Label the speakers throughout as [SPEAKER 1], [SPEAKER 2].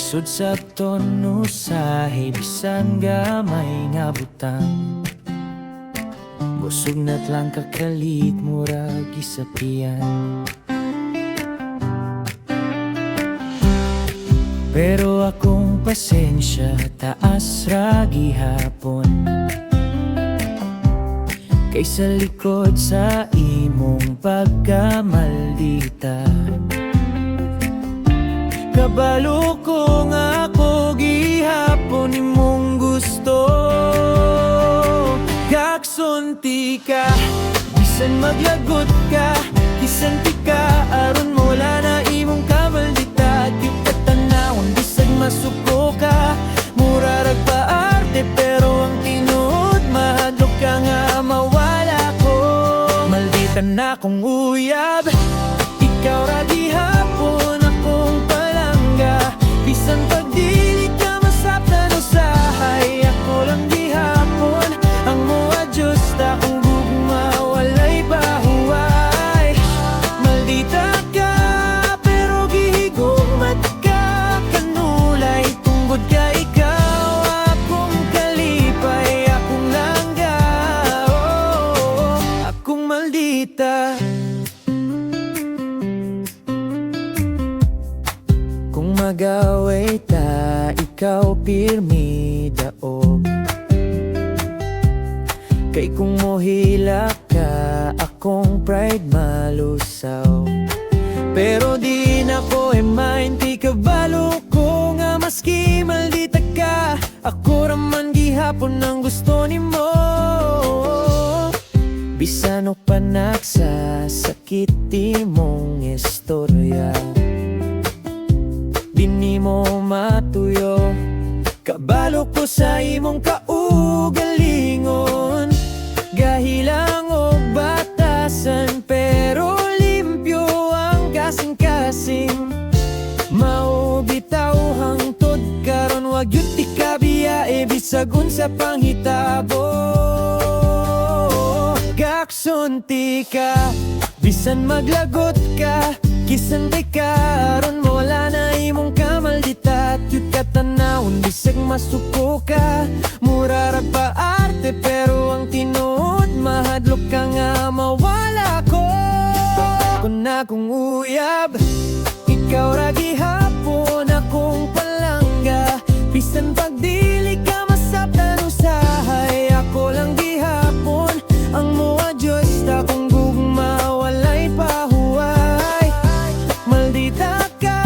[SPEAKER 1] Isod sa tono usahay bisan gamay nga butang. Busog na't lang kakalit murag gisapian. Pero akong pasensya taas ra gihapon, kaysa likod sa imong pagkamaldita. Kabalo ko nga ako gihapon imong gusto. Kaksunti ka, bisan maglagot ka, kisanti ka, aron mo wala na imong kamaldita. Di ka tanawon, bisag masuko ka, murarag paarte, pero ang tinuod mahadlok ka nga mawala ko. Maldita na kong uyab, ikaw ra gihapon akong palangga. Bisan pagdili ka masaptan usahay, ako lang gihapon ang mo-adjust. Akong gugma walay bahuay. Maldita ka pero gihigumat ka, kanulay tunggod ka ikaw akong kalipay, akong langga, oh, akong maldita. Kung magaway ta, ikaw pirmi daog. Kay kung mohila ka, akong pride malusaw. Pero di na ko mind, kabalo ko nga maski maldita ka, ako raman gihapon ang gusto nimo. Bisan og panaksa, sakiti mong istorya, di mo matuyo. Kabalo ko sa imong kaugalingon, gahilang o batasan, pero limpyo ang kasing-kasing. Maubitaw hangtod karon, wag yun ikabiyae, bisag unsa panghitabo. Kaksunti ka, bisan maglagot ka, kisanti ka, aron mo wala na imong kamaldita. Yut ka tanawon, bisag masuko ka, murarag paarte, pero ang tinuod mahadlok ka nga mawala ko. Kung akong uyab, ikaw ra gihapon akong palangga. Bisan pagdili ka masaptan usahay, ako lang gihapon ang mo-adjust. Akong gugma walay pahuway. Maldita ka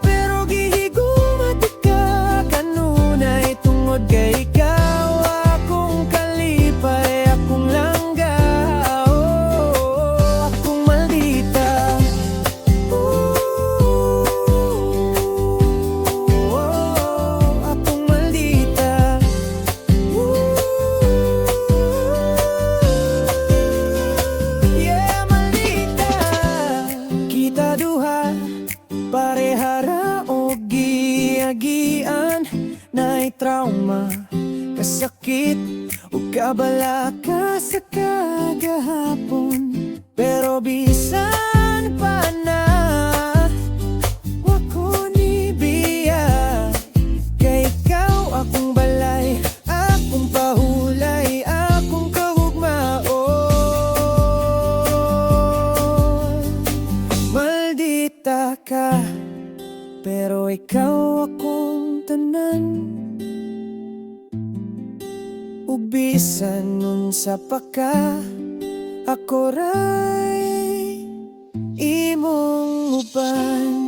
[SPEAKER 1] pero gihigumat ka, kanunay tungod kay ikaw akong kalipay, akong langga, oh, akong maldita. Akong maldita. Yeah, maldita. Kita duha parehara og giagian, naay trauma, kasakit ug kabala ka sa kagahapon. Pero bisan pa na wa ko ni biya, kay ikaw akong balay, akong pahulay, akong kahugmaon. Maldita ka pero ikaw akong tanan, ug bisan unsa pa ka, ako ray imong uban.